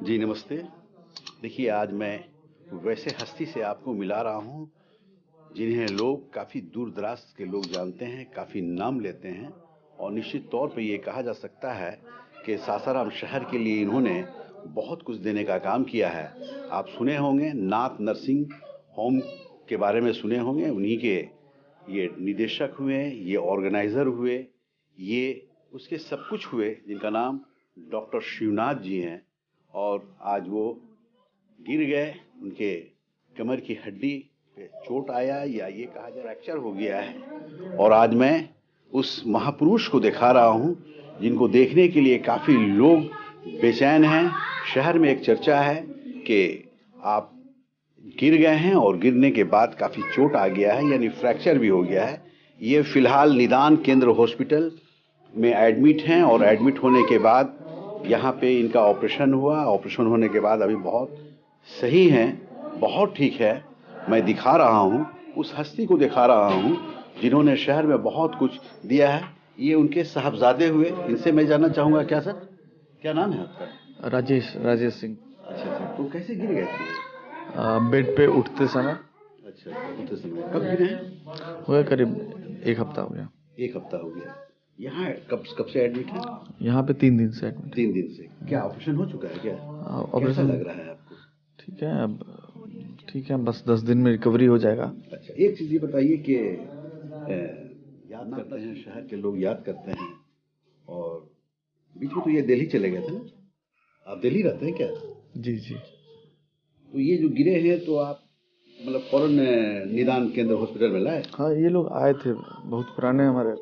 जी नमस्ते। देखिए आज मैं वैसे हस्ती से आपको मिला रहा हूँ जिन्हें लोग काफ़ी दूर दराज के लोग जानते हैं, काफ़ी नाम लेते हैं और निश्चित तौर पे ये कहा जा सकता है कि सासाराम शहर के लिए इन्होंने बहुत कुछ देने का काम किया है। आप सुने होंगे नाथ नर्सिंग होम के बारे में सुने होंगे, उन्हीं के ये निदेशक हुए, ये ऑर्गेनाइज़र हुए, ये उसके सब कुछ हुए जिनका नाम डॉक्टर शिवनाथ जी हैं। और आज वो गिर गए, उनके कमर की हड्डी पे चोट आया या ये कहा जाए फ्रैक्चर हो गया है। और आज मैं उस महापुरुष को दिखा रहा हूँ जिनको देखने के लिए काफ़ी लोग बेचैन हैं। शहर में एक चर्चा है कि आप गिर गए हैं और गिरने के बाद काफ़ी चोट आ गया है, यानी फ्रैक्चर भी हो गया है। ये फिलहाल निदान केंद्र हॉस्पिटल में एडमिट हैं और एडमिट होने के बाद यहाँ पे इनका ऑपरेशन हुआ। ऑपरेशन होने के बाद अभी बहुत सही हैं, बहुत ठीक है। मैं दिखा रहा हूँ, उस हस्ती को दिखा रहा हूँ जिन्होंने शहर में बहुत कुछ दिया है। ये उनके साहबजादे हुए। इनसे मैं जानना चाहूँगा, क्या सर, क्या नाम है आपका? राजेश राजेश सिंह। अच्छा, तो कैसे गिर गए थे? बेड पे उठते समय। अच्छा, उठते समय कब गिरे हैं? हुआ करीब एक हफ्ता हो गया। एक हफ्ता हो गया। यहाँ कब कब से एडमिट है? यहाँ पे 3 दिन से एडमिट। 3 दिन से। क्या ऑपरेशन हो चुका है क्या? कैसा ऑपरेशन लग रहा है आपको? ठीक है, अब ठीक है, बस 10 दिन में रिकवरी हो जाएगा। अच्छा, एक चीज़ ये बताइए कि याद करते हैं, शहर के लोग याद करते हैं, और बीच में तो ये दिल्ली चले गए थे ना? आप दिल्ली रहते हैं क्या? जी जी। तो ये जो गिरे हैं तो आप मतलब फौरन निदान केंद्र हॉस्पिटल में लाए? हाँ, ये लोग आए थे, बहुत पुराने हमारे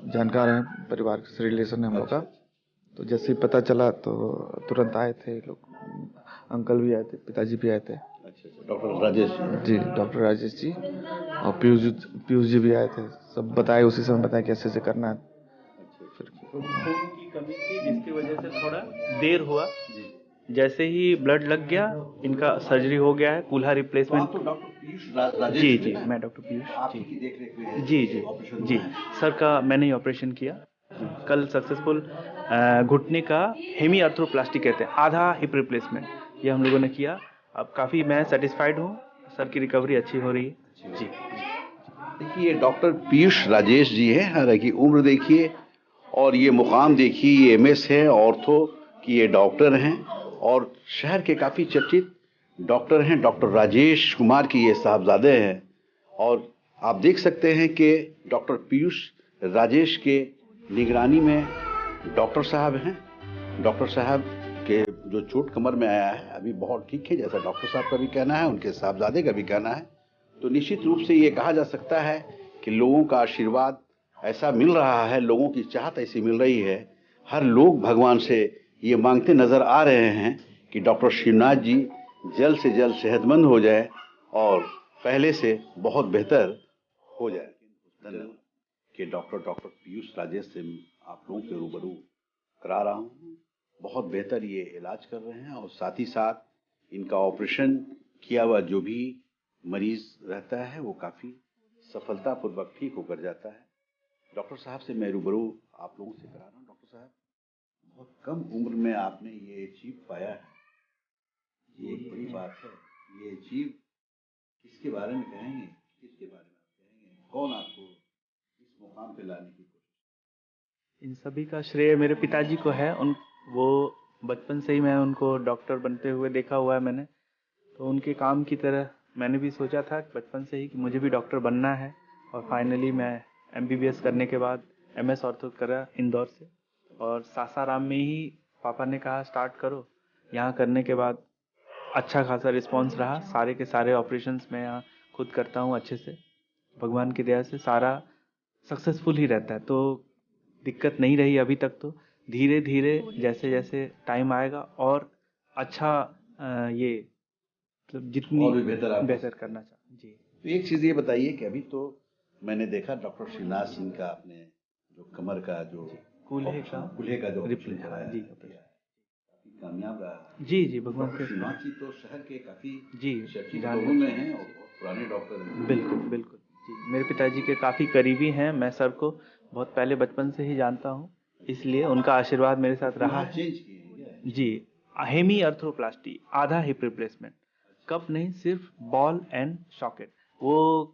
जानकार हैं, परिवार से रिलेशन है हम लोग का। तो जैसे ही पता चला तो तुरंत आए थे लोग। अंकल भी आए थे, पिताजी भी आए थे। अच्छा, डॉक्टर राजेश जी, डॉक्टर राजेश जी और पीयूष जी भी आए थे। सब बताए, उसी समय बताया कैसे से करना है। फिर खून की कमी थी जिसकी वजह से थोड़ा देर हुआ। जैसे ही ब्लड लग गया, इनका सर्जरी हो गया है, कूल्हा रिप्लेसमेंट। तो डॉक्टर पीयूष राजेश जी हुए जी, ना? मैं डॉक्टर पीयूष आपकी जी देख रेख में जी जी ऑपरेशन जी। हुआ है? सर का मैंने ही ऑपरेशन किया। कल सक्सेसफुल घुटने का हेमी आर्थ्रोप्लास्टी कहते हैं, आधा हिप रिप्लेसमेंट, ये हम लोगों ने किया। अब काफ़ी मैं सेटिस्फाइड हूँ, सर की रिकवरी अच्छी हो रही है जी। देखिए डॉक्टर पीयूष राजेश जी हैं। हालांकि उम्र देखिए और ये मुकाम देखिए, ये एमएस है ऑर्थो की, ये डॉक्टर हैं और शहर के काफ़ी चर्चित डॉक्टर हैं। डॉक्टर राजेश कुमार की ये साहबजादे हैं। और आप देख सकते हैं कि डॉक्टर पीयूष राजेश के निगरानी में डॉक्टर साहब हैं। डॉक्टर साहब के जो चोट कमर में आया है अभी बहुत ठीक है, जैसा डॉक्टर साहब का भी कहना है, उनके साहबजादे का भी कहना है। तो निश्चित रूप से ये कहा जा सकता है कि लोगों का आशीर्वाद ऐसा मिल रहा है, लोगों की चाहत ऐसी मिल रही है। हर लोग भगवान से ये मांगते नजर आ रहे हैं कि डॉक्टर शिवनाथ जी जल्द से जल्द सेहतमंद हो जाए और पहले से बहुत बेहतर हो जाए। धन्यवाद कि डॉक्टर पीयूष राजेश से आप लोगों के रूबरू करा रहा हूँ। बहुत बेहतर ये इलाज कर रहे हैं और साथ ही साथ इनका ऑपरेशन किया हुआ जो भी मरीज रहता है वो काफ़ी सफलतापूर्वक ठीक होकर जाता है। डॉक्टर साहब से मैं रूबरू आप लोगों से करा रहा हूँ। डॉक्टर साहब, बहुत कम उम्र में आपने ये अचीव पाया है, ये एक बड़ी बात है। ये अचीव किसके बारे में कहेंगे, किसके बारे में आप कहेंगे, कौन आपको इस मुकाम पे लाने की कोशिश? इन सभी का श्रेय मेरे पिताजी को है। वो बचपन से ही मैं उनको डॉक्टर बनते हुए देखा हुआ है मैंने। तो उनके काम की तरह मैंने भी सोचा था बचपन से ही कि मुझे भी डॉक्टर बनना है। और फाइनली मैं एमबीबीएस करने के बाद एमएस ऑर्थो करा इंदौर से, और सासाराम में ही पापा ने कहा स्टार्ट करो। यहाँ करने के बाद अच्छा खासा रिस्पांस रहा। सारे के सारे ऑपरेशंस मैं यहाँ खुद करता हूँ अच्छे से, भगवान की दया से सारा सक्सेसफुल ही रहता है। तो दिक्कत नहीं रही अभी तक। तो धीरे धीरे जैसे जैसे टाइम आएगा और अच्छा ये मतलब जितनी और भी बेहतर आप बेहतर करना चाहूँ जी। तो एक चीज़ ये बताइए कि अभी तो मैंने देखा डॉक्टर शिवनाथ सिंह का आपने जो कमर का जो कूल्हे का जो रिप्ले ऑपरेशन कराया जी, किया, काफी कामयाब रहा। जी जी, भगवान डॉक्टर के शिवनाथ जी तो शहर के काफी जी चर्चित जान लोगों में हैं और बहुत पुराने डॉक्टर हैं। बिल्कुल बिल्कुल जी। मेरे पिताजी के काफ़ी करीबी हैं। मैं सर को बहुत पहले बचपन से ही जानता हूँ, इसलिए उनका आशीर्वाद मेरे साथ रहा है चेंज किए हैं क्या? जी। हेमी अर्थरोप्लास्टी, आधा हिप रिप्लेसमेंट, कप नहीं, सिर्फ बॉल एंड सॉकेट। वो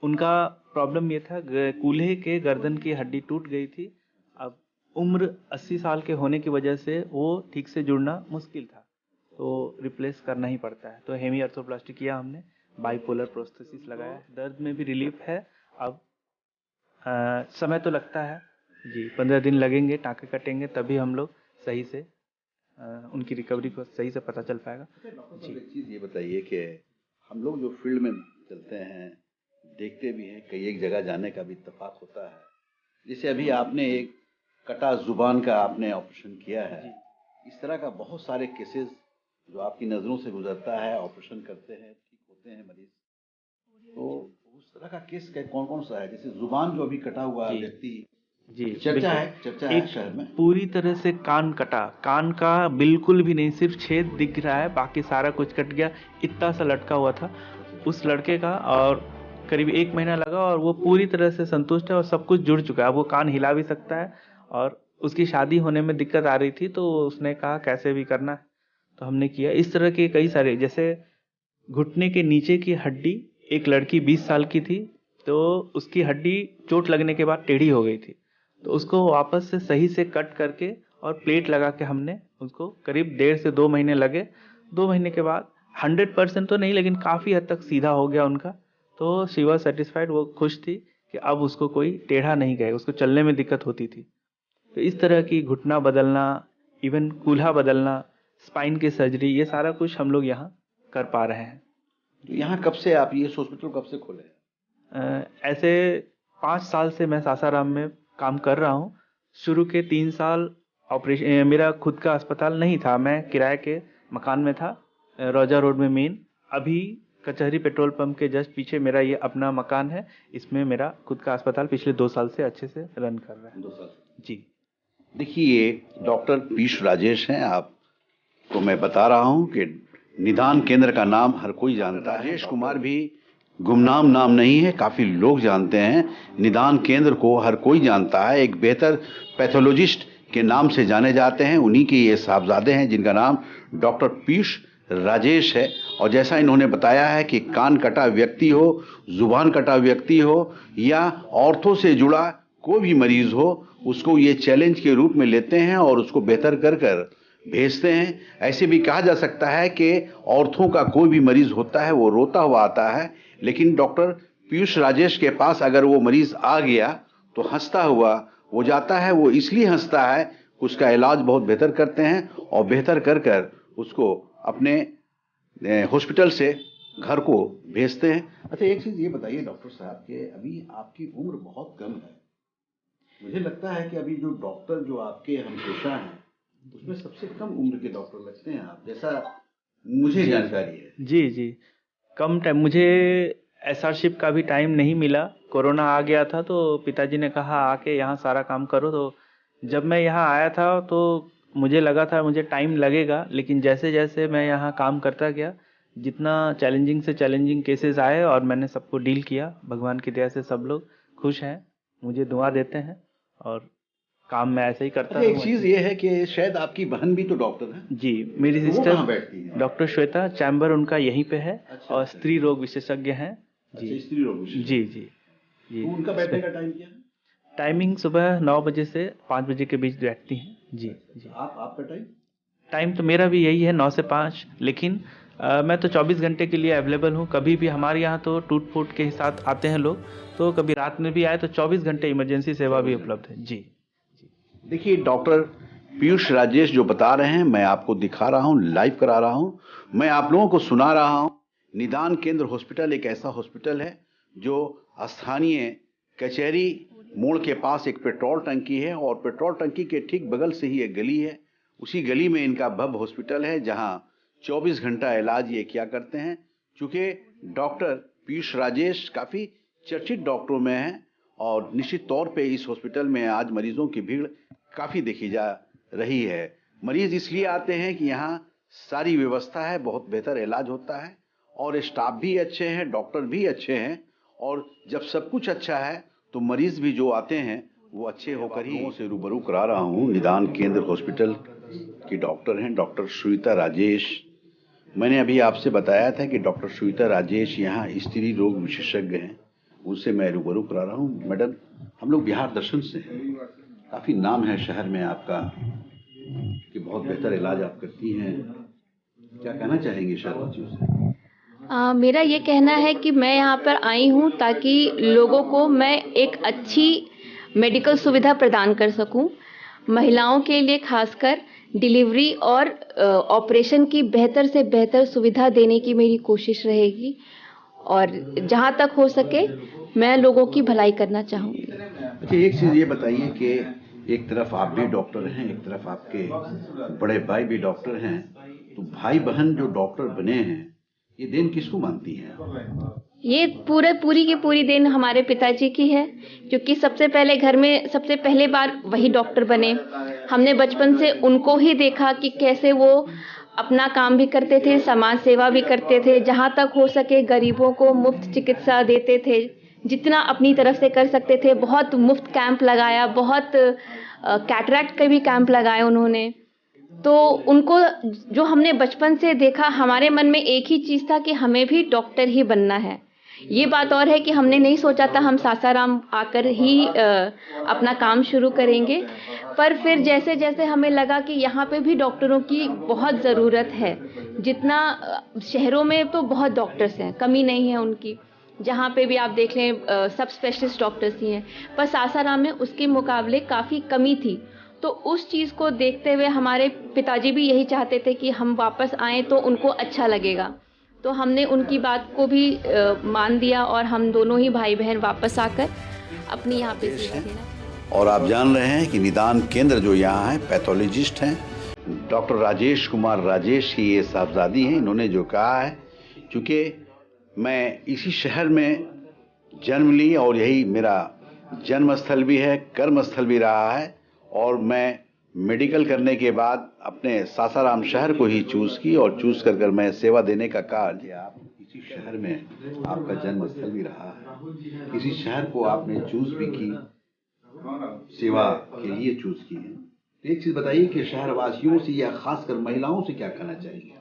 उनका प्रॉब्लम ये था, कूल्हे के गर्दन की हड्डी टूट गई थी। अब उम्र 80 साल के होने की वजह से वो ठीक से जुड़ना मुश्किल था, तो रिप्लेस करना ही पड़ता है। तो हेमी अर्थरोप्लास्टी किया हमने, बाइपोलर प्रोस्थेसिस लगाया, दर्द में भी रिलीफ है। अब समय तो लगता है जी, 15 दिन लगेंगे, टाँके कटेंगे, तभी हम लोग सही से उनकी रिकवरी को सही से पता चल पाएगा। डॉक्टर साहब एक चीज़ ये बताइए कि हम लोग जो फील्ड में चलते हैं, देखते भी हैं, कई एक जगह जाने का भी इत्तेफाक होता है। जैसे अभी आपने एक कटा जुबान का आपने ऑपरेशन किया है, इस तरह का बहुत सारे केसेस जो आपकी नज़रों से गुजरता है, ऑपरेशन करते हैं, ठीक होते हैं मरीज, तो उस तरह का केस कौन कौन सा है? जैसे जुबान जो अभी कटा हुआ व्यक्ति, जी, चर्चा है शहर में। पूरी तरह से कान कटा, कान का बिल्कुल भी नहीं, सिर्फ छेद दिख रहा है, बाकी सारा कुछ कट गया, इतना सा लटका हुआ था उस लड़के का। और करीब 1 महीना लगा और वो पूरी तरह से संतुष्ट है और सब कुछ जुड़ चुका है। वो कान हिला भी सकता है और उसकी शादी होने में दिक्कत आ रही थी, तो उसने कहा कैसे भी करना है, तो हमने किया। इस तरह के कई सारे, जैसे घुटने के नीचे की हड्डी, एक लड़की 20 साल की थी, तो उसकी हड्डी चोट लगने के बाद टेढ़ी हो गई थी, तो उसको वापस से सही से कट करके और प्लेट लगा के हमने उसको करीब 1.5 से 2 महीने लगे। 2 महीने के बाद 100% तो नहीं, लेकिन काफ़ी हद तक सीधा हो गया उनका। तो शी वॉज सेटिस्फाइड, वो खुश थी कि अब उसको कोई टेढ़ा नहीं गए, उसको चलने में दिक्कत होती थी। तो इस तरह की घुटना बदलना, इवन कूल्हा बदलना, स्पाइन की सर्जरी, ये सारा कुछ हम लोग यहाँ कर पा रहे हैं। तो यहाँ कब से आप ये हॉस्पिटल कब से खोले हैं? ऐसे 5 साल से मैं सासाराम में काम कर रहा हूँ। शुरू के 3 साल ऑपरेशन, मेरा खुद का अस्पताल नहीं था, मैं किराए के मकान में था, रौजा रोड में मेन। अभी कचहरी पेट्रोल पंप के जस्ट पीछे मेरा ये अपना मकान है, इसमें मेरा खुद का अस्पताल पिछले 2 साल से अच्छे से रन कर रहा है। 2 साल जी। देखिए, ये डॉक्टर पीयूष राजेश हैं। आपको मैं बता रहा हूँ कि निदान केंद्र का नाम हर कोई जानता है। राजेश कुमार भी गुमनाम नाम नहीं है, काफ़ी लोग जानते हैं। निदान केंद्र को हर कोई जानता है, एक बेहतर पैथोलॉजिस्ट के नाम से जाने जाते हैं। उन्हीं के ये साहबजादे हैं जिनका नाम डॉक्टर पीयूष राजेश है। और जैसा इन्होंने बताया है कि कान कटा व्यक्ति हो, जुबान कटा व्यक्ति हो या ऑर्थो से जुड़ा कोई भी मरीज हो, उसको ये चैलेंज के रूप में लेते हैं और उसको बेहतर कर कर भेजते हैं। ऐसे भी कहा जा सकता है कि ऑर्थो का कोई भी मरीज होता है वो रोता हुआ आता है, लेकिन डॉक्टर पीयूष राजेश के पास अगर वो मरीज आ गया तो हंसता हुआ वो जाता है। वो इसलिए हंसता है, उसका इलाज बहुत बेहतर करते हैं और बेहतर कर कर उसको अपने हॉस्पिटल से घर को भेजते हैं। अच्छा, एक चीज़ ये बताइए डॉक्टर साहब कि अभी आपकी उम्र बहुत कम है। मुझे लगता है कि अभी जो डॉक्टर जो आपके हमपेशा हैं, उसमें सबसे कम उम्र के डॉक्टर लगते हैं आप, जैसा मुझे जानकारी है। जी जी, कम टाइम, मुझे एसआरशिप का भी टाइम नहीं मिला, कोरोना आ गया था, तो पिताजी ने कहा आके यहाँ सारा काम करो। तो जब मैं यहाँ आया था तो मुझे लगा था मुझे टाइम लगेगा, लेकिन जैसे जैसे मैं यहाँ काम करता गया, जितना चैलेंजिंग से चैलेंजिंग केसेस आए और मैंने सबको डील किया, भगवान की दया से सब लोग खुश हैं, मुझे दुआ देते हैं और काम मैं ऐसे ही करता अच्छा, एक रहूं। चीज़ ये है कि शायद आपकी बहन भी तो डॉक्टर है। जी, मेरी तो वो सिस्टर कहाँ बैठती है? डॉक्टर श्वेता, चैम्बर उनका यहीं पे है। अच्छा, और अच्छा। स्त्री रोग विशेषज्ञ हैं जी। अच्छा, स्त्री रोग विशेषज्ञ। जी जी जी। तो उनका बैठने का टाइम क्या है? टाइमिंग सुबह 9 बजे से 5 बजे के बीच बैठती हैं जी जी। आपका टाइम? टाइम तो मेरा भी यही है, 9 से 5, लेकिन मैं तो 24 घंटे के लिए अवेलेबल हूँ। कभी भी हमारे यहाँ तो टूट फूट के साथ आते हैं लोग, तो कभी रात में भी आए तो 24 घंटे इमरजेंसी सेवा भी उपलब्ध है जी। देखिए, डॉक्टर पीयूष राजेश जो बता रहे हैं, मैं आपको दिखा रहा हूँ, लाइव करा रहा हूँ, मैं आप लोगों को सुना रहा हूँ। निदान केंद्र हॉस्पिटल एक ऐसा हॉस्पिटल है जो स्थानीय कचहरी मोड़ के पास एक पेट्रोल टंकी है और पेट्रोल टंकी के ठीक बगल से ही एक गली है। उसी गली में इनका बब हॉस्पिटल है जहां 24 घंटा इलाज ये किया करते हैं। चूँकि डॉक्टर पीयूष राजेश काफ़ी चर्चित डॉक्टरों में हैं और निश्चित तौर पे इस हॉस्पिटल में आज मरीजों की भीड़ काफ़ी देखी जा रही है। मरीज इसलिए आते हैं कि यहाँ सारी व्यवस्था है, बहुत बेहतर इलाज होता है और स्टाफ भी अच्छे हैं, डॉक्टर भी अच्छे हैं। और जब सब कुछ अच्छा है तो मरीज भी जो आते हैं वो अच्छे होकर ही से रूबरू करा रहा हूँ। निदान केंद्र हॉस्पिटल की डॉक्टर हैं, डॉक्टर श्वेता राजेश। मैंने अभी आपसे बताया था कि डॉक्टर श्वेता राजेश यहाँ स्त्री रोग विशेषज्ञ हैं, उनसे मैं रूबरू करा रहा हूँ। मैडम, हम लोग बिहार दर्शन से हैं, काफ़ी नाम है शहर में आपका कि बहुत बेहतर इलाज आप करती हैं, क्या कहना चाहेंगे शहरवासियों से? मेरा ये कहना है कि मैं यहाँ पर आई हूँ ताकि लोगों को मैं एक अच्छी मेडिकल सुविधा प्रदान कर सकूँ। महिलाओं के लिए खासकर डिलीवरी और ऑपरेशन की बेहतर से बेहतर सुविधा देने की मेरी कोशिश रहेगी और जहाँ तक हो सके मैं लोगों की भलाई करना चाहूँगी। अच्छा, एक चीज़ ये बताइए कि एक तरफ आप भी डॉक्टर हैं, एक तरफ आपके बड़े भाई भी डॉक्टर हैं, तो भाई बहन जो डॉक्टर बने हैं, ये देन किसको मानती हैं? ये पूरी की पूरी देन हमारे पिताजी की है, क्योंकि सबसे पहले घर में सबसे पहले बार वही डॉक्टर बने। हमने बचपन से उनको ही देखा कि कैसे वो अपना काम भी करते थे, समाज सेवा भी करते थे, जहाँ तक हो सके गरीबों को मुफ्त चिकित्सा देते थे, जितना अपनी तरफ से कर सकते थे। बहुत मुफ्त कैंप लगाया, बहुत कैटरैक्ट के भी कैंप लगाए उन्होंने। तो उनको जो हमने बचपन से देखा, हमारे मन में एक ही चीज़ था कि हमें भी डॉक्टर ही बनना है। ये बात और है कि हमने नहीं सोचा था हम सासाराम आकर ही अपना काम शुरू करेंगे, पर फिर जैसे जैसे हमें लगा कि यहाँ पे भी डॉक्टरों की बहुत ज़रूरत है। जितना शहरों में तो बहुत डॉक्टर्स हैं, कमी नहीं है उनकी, जहाँ पे भी आप देख लें सब स्पेशलिस्ट डॉक्टर्स ही हैं, पर सासाराम में उसके मुकाबले काफ़ी कमी थी। तो उस चीज़ को देखते हुए हमारे पिताजी भी यही चाहते थे कि हम वापस आएँ तो उनको अच्छा लगेगा। तो हमने उनकी बात को भी मान दिया और हम दोनों ही भाई बहन वापस आकर अपनी यहाँ पे सेवा देना। और आप जान रहे हैं कि निदान केंद्र जो यहाँ है, पैथोलॉजिस्ट हैं डॉक्टर राजेश कुमार राजेश की ये साहबजादी हैं। इन्होंने जो कहा है, क्योंकि मैं इसी शहर में जन्म ली और यही मेरा जन्म स्थल भी है, कर्म स्थल भी रहा है, और मैं मेडिकल करने के बाद अपने सासाराम शहर को ही चूज़ की और चूज़ कर मैं सेवा देने का कार्य, आप इसी शहर में आपका जन्म स्थल भी रहा है, इसी शहर को आपने चूज़ भी की, सेवा के लिए चूज़ की है। तो एक चीज़ बताइए कि शहरवासियों से या खासकर महिलाओं से क्या कहना चाहिए?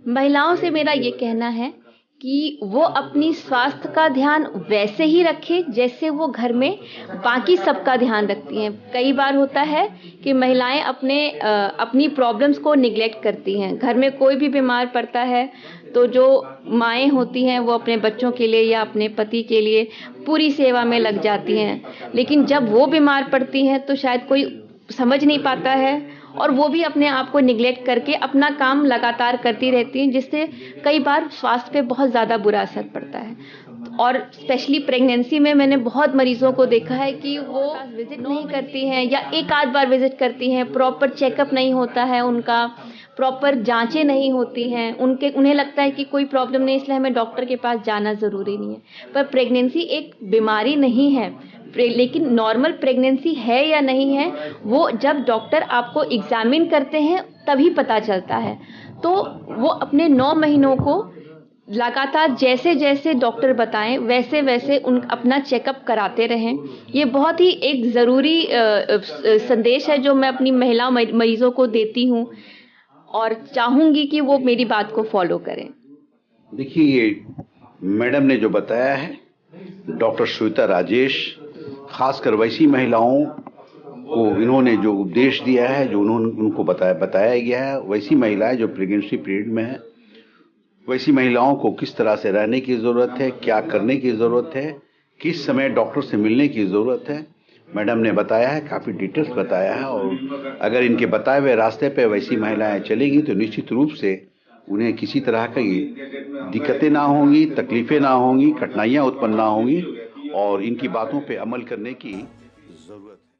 महिलाओं से मेरा ये कहना है कि वो अपनी स्वास्थ्य का ध्यान वैसे ही रखें जैसे वो घर में बाकी सबका ध्यान रखती हैं। कई बार होता है कि महिलाएं अपनी प्रॉब्लम्स को निगलेक्ट करती हैं। घर में कोई भी बीमार पड़ता है तो जो माएँ होती हैं वो अपने बच्चों के लिए या अपने पति के लिए पूरी सेवा में लग जाती हैं, लेकिन जब वो बीमार पड़ती हैं तो शायद कोई समझ नहीं पाता है और वो भी अपने आप को निगलेक्ट करके अपना काम लगातार करती रहती हैं, जिससे कई बार स्वास्थ्य पे बहुत ज़्यादा बुरा असर पड़ता है। और स्पेशली प्रेगनेंसी में मैंने बहुत मरीजों को देखा है कि वो विजिट नहीं करती हैं या एक आध बार विजिट करती हैं, प्रॉपर चेकअप नहीं होता है उनका, प्रॉपर जांचें नहीं होती हैं, उन्हें लगता है कि कोई प्रॉब्लम नहीं इसलिए हमें डॉक्टर के पास जाना ज़रूरी नहीं है। पर प्रेगनेंसी एक बीमारी नहीं है, लेकिन नॉर्मल प्रेगनेंसी है या नहीं है वो जब डॉक्टर आपको एग्जामिन करते हैं तभी पता चलता है। तो वो अपने 9 महीनों को लगातार जैसे जैसे डॉक्टर बताएं वैसे वैसे अपना चेकअप कराते रहें। ये बहुत ही एक ज़रूरी संदेश है जो मैं अपनी महिला मरीजों को देती हूँ और चाहूँगी कि वो मेरी बात को फॉलो करें। देखिए, ये मैडम ने जो बताया है, डॉक्टर श्वेता राजेश, खासकर वैसी महिलाओं को इन्होंने जो उपदेश दिया है, जो उनको बताया गया है, वैसी महिलाएं जो प्रेगनेंसी पीरियड में है, वैसी महिलाओं को किस तरह से रहने की ज़रूरत है, क्या करने की ज़रूरत है, किस समय डॉक्टर से मिलने की ज़रूरत है, मैडम ने बताया है, काफ़ी डिटेल्स बताया है। और अगर इनके बताए हुए रास्ते पे वैसी महिलाएं चलेंगी तो निश्चित रूप से उन्हें किसी तरह की दिक्कतें ना होंगी, तकलीफ़ें ना होंगी, कठिनाइयाँ उत्पन्न ना होंगी और इनकी बातों पे अमल करने की